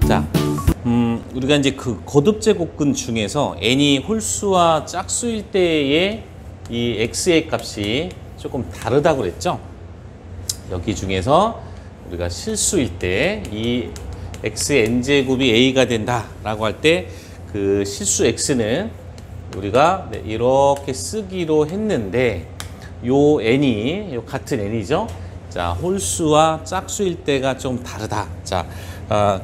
자, 우리가 이제 그 거듭제곱근 중에서 n이 홀수와 짝수일 때의 이 x의 값이 조금 다르다고 그랬죠? 여기 중에서 우리가 실수일 때 이 x의 n제곱이 a가 된다라고 할 때 그 실수 x는 우리가 이렇게 쓰기로 했는데 요 n이 요 같은 n이죠? 자, 홀수와 짝수일 때가 좀 다르다. 자,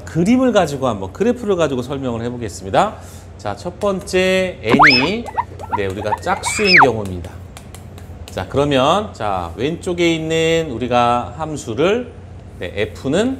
그림을 가지고 한번 그래프를 가지고 설명을 해보겠습니다. 자, 첫 번째 n이 우리가 짝수인 경우입니다. 자, 그러면 자, 왼쪽에 있는 우리가 함수를 f는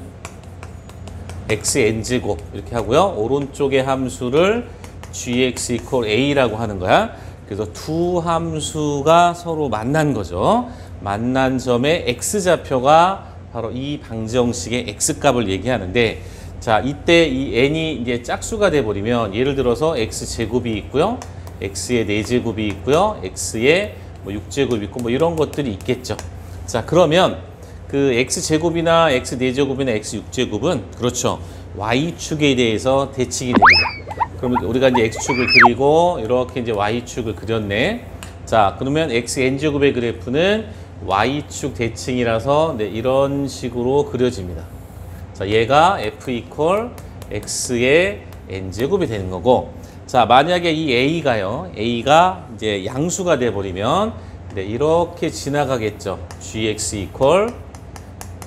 xn제곱 이렇게 하고요. 오른쪽의 함수를 gx equal a라고 하는 거야. 그래서 두 함수가 서로 만난 거죠. 만난 점의 x좌표가 바로 이 방정식의 x값을 얘기하는데, 자, 이때 이 n이 이제 짝수가 돼버리면 예를 들어서 x제곱이 있고요. x의 4제곱이 있고요. x의 뭐 6제곱이 있고 뭐 이런 것들이 있겠죠. 자, 그러면 그 x제곱이나 x4제곱이나 x6제곱은 그렇죠. y축에 대해서 대칭이 됩니다. 그러면 우리가 이제 x축을 그리고 이렇게 이제 y축을 그렸네. 자, 그러면 xn제곱의 그래프는 y축 대칭이라서 이런 식으로 그려집니다. 자, 얘가 f 이퀄 x의 n제곱이 되는 거고, 자, 만약에 이 a가요. a가 이제 양수가 돼 버리면 이렇게 지나가겠죠. gx 이퀄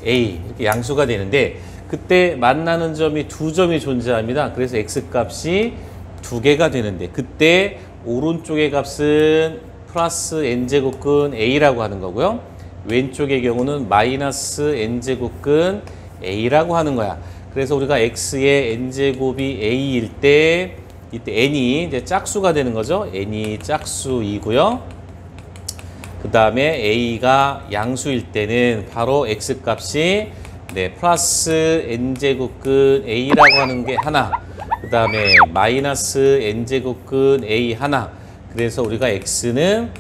a 이렇게 양수가 되는데, 그때 만나는 점이 두 점이 존재합니다. 그래서 x값이 두 개가 되는데, 그때 오른쪽의 값은 플러스 n제곱근 a라고 하는 거고요. 왼쪽의 경우는 마이너스 n제곱근 a라고 하는 거야. 그래서 우리가 x의 n제곱이 a일 때 이때 n이 이제 짝수가 되는 거죠. n이 짝수이고요. 그 다음에 a가 양수일 때는 바로 x값이 플러스 n제곱근 a라고 하는 게 하나, 그 다음에 마이너스 n제곱근 a 하나. 그래서 우리가 x는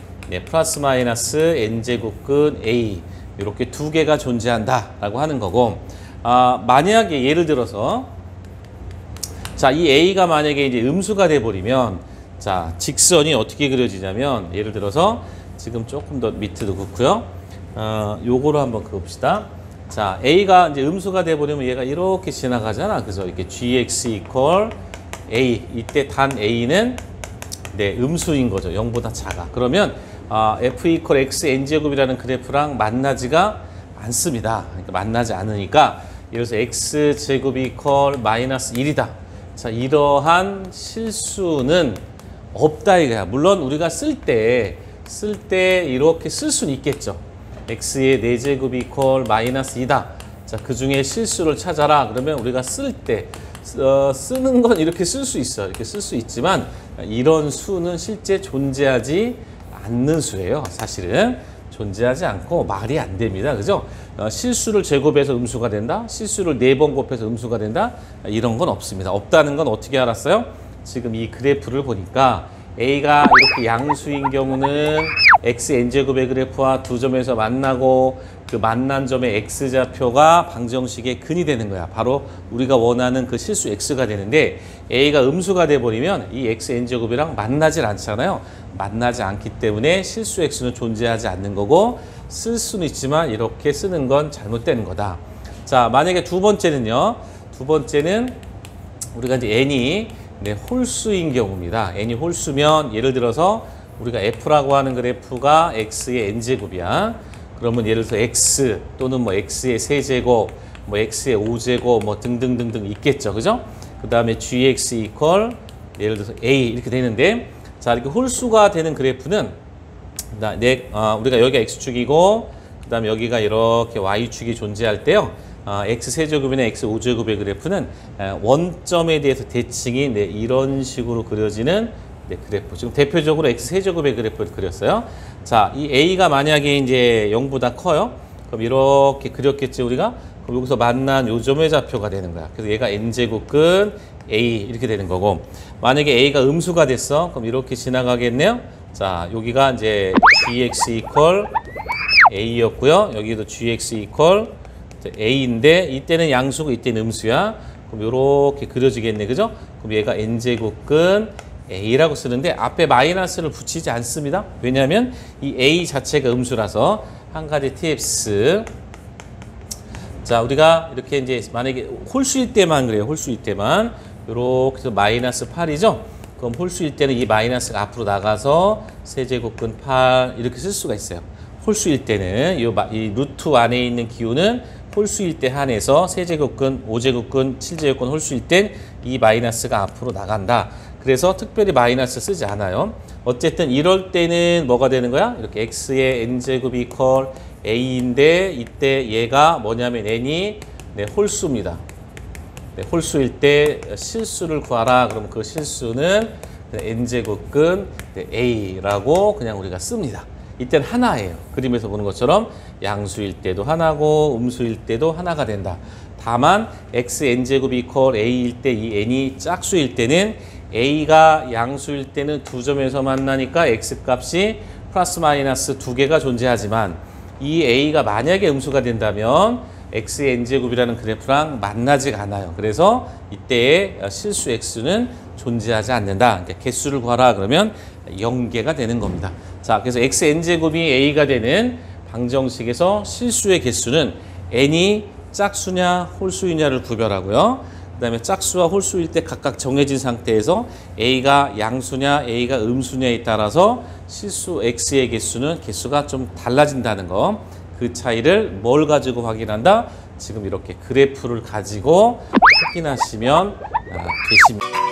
플러스 마이너스 n제곱근 a 이렇게 두 개가 존재한다라고 하는 거고, 만약에 예를 들어서 자, 이 a가 만약에 이제 음수가 돼 버리면 자, 직선이 어떻게 그려지냐면 예를 들어서 지금 조금 더 밑에도 그렇고요. 요거로 한번 그읍시다. 자, a가 이제 음수가 돼 버리면 얘가 이렇게 지나가잖아. 그죠? 이렇게 gx equal a. 이때 단 a는 음수인 거죠. 0보다 작아. 그러면 f equal x n제곱이라는 그래프랑 만나지가 않습니다. 그러니까 만나지 않으니까 예를 들어서 x제곱이 equal 마이너스 1이다. 자, 이러한 실수는 없다 이거야. 물론 우리가 쓸 때 이렇게 쓸 수는 있겠죠. x의 4제곱이 equal 마이너스 2다. 자, 그 중에 실수를 찾아라. 그러면 우리가 쓸 때 쓰는 건 이렇게 쓸 수 있어요. 이렇게 쓸 수 있지만 이런 수는 실제 존재하지 않는 수예요. 사실은 존재하지 않고 말이 안 됩니다. 그죠? 실수를 제곱해서 음수가 된다. 실수를 4번 곱해서 음수가 된다. 이런 건 없습니다. 없다는 건 어떻게 알았어요? 지금 이 그래프를 보니까 a가 이렇게 양수인 경우는 x n제곱의 그래프와 두 점에서 만나고 그 만난 점의 x좌표가 방정식의 근이 되는 거야. 바로 우리가 원하는 그 실수 x가 되는데, a가 음수가 돼버리면 이 x n제곱이랑 만나질 않잖아요. 만나지 않기 때문에 실수 x는 존재하지 않는 거고, 쓸 수는 있지만 이렇게 쓰는 건 잘못되는 거다. 자, 만약에 두 번째는요. 두 번째는 우리가 이제 n이 홀수인 경우입니다. n이 홀수면 예를 들어서 우리가 f라고 하는 그래프가 x의 n제곱이야. 그러면 예를 들어서 x 또는 뭐 x의 세제곱, 뭐 x의 5제곱 뭐 등등등등 있겠죠. 그죠? 그 다음에 gx equal 예를 들어서 a 이렇게 되는데, 자, 이렇게 홀수가 되는 그래프는 우리가 여기가 x축이고 그 다음에 여기가 이렇게 y축이 존재할 때요. x세제곱이나 x5제곱의 그래프는 원점에 대해서 대칭이 이런 식으로 그려지는 그래프. 지금 대표적으로 x세제곱의 그래프를 그렸어요. 자, 이 a가 만약에 이제 0보다 커요. 그럼 이렇게 그렸겠지 우리가. 그럼 여기서 만난 요 점의 좌표가 되는 거야. 그래서 얘가 n제곱근 a 이렇게 되는 거고, 만약에 a가 음수가 됐어. 그럼 이렇게 지나가겠네요. 자, 여기가 이제 gx equal a였고요. 여기도 gx equal a인데 이때는 양수고 이때는 음수야. 그럼 이렇게 그려지겠네, 그죠? 그럼 얘가 n제곱근 a라고 쓰는데 앞에 마이너스를 붙이지 않습니다. 왜냐하면 이 a 자체가 음수라서. 한 가지 팁스. 자, 우리가 이렇게 이제 만약에 홀수일 때만 그래요. 홀수일 때만. 요렇게 해서 마이너스 8이죠? 그럼 홀수일 때는 이 마이너스가 앞으로 나가서 세제곱근 8 이렇게 쓸 수가 있어요. 홀수일 때는 이 루트 안에 있는 기호는 홀수일 때 한해서 세제곱근, 5제곱근, 7제곱근 홀수일 땐 이 마이너스가 앞으로 나간다. 그래서 특별히 마이너스 쓰지 않아요. 어쨌든 이럴 때는 뭐가 되는 거야? 이렇게 x의 n제곱이 이퀄 a인데 이때 얘가 뭐냐면 n이 홀수입니다. 홀수일 때 실수를 구하라. 그러면 그 실수는 n제곱근 a라고 그냥 우리가 씁니다. 이때는 하나예요. 그림에서 보는 것처럼 양수일 때도 하나고 음수일 때도 하나가 된다. 다만 x n제곱이 이퀄 a일 때 이 n이 짝수일 때는 a가 양수일 때는 두 점에서 만나니까 x값이 플러스 마이너스 두 개가 존재하지만 이 a가 만약에 음수가 된다면 x n제곱이라는 그래프랑 만나지가 않아요. 그래서 이때의 실수 x는 존재하지 않는다. 그러니까 개수를 구하라 그러면 0개가 되는 겁니다. 자, 그래서 x n제곱이 a가 되는 방정식에서 실수의 개수는 n이 짝수냐 홀수이냐를 구별하고요. 그 다음에 짝수와 홀수일 때 각각 정해진 상태에서 a가 양수냐 a가 음수냐에 따라서 실수 x의 개수가 좀 달라진다는 거. 그 차이를 뭘 가지고 확인한다? 지금 이렇게 그래프를 가지고 확인하시면 되십니다.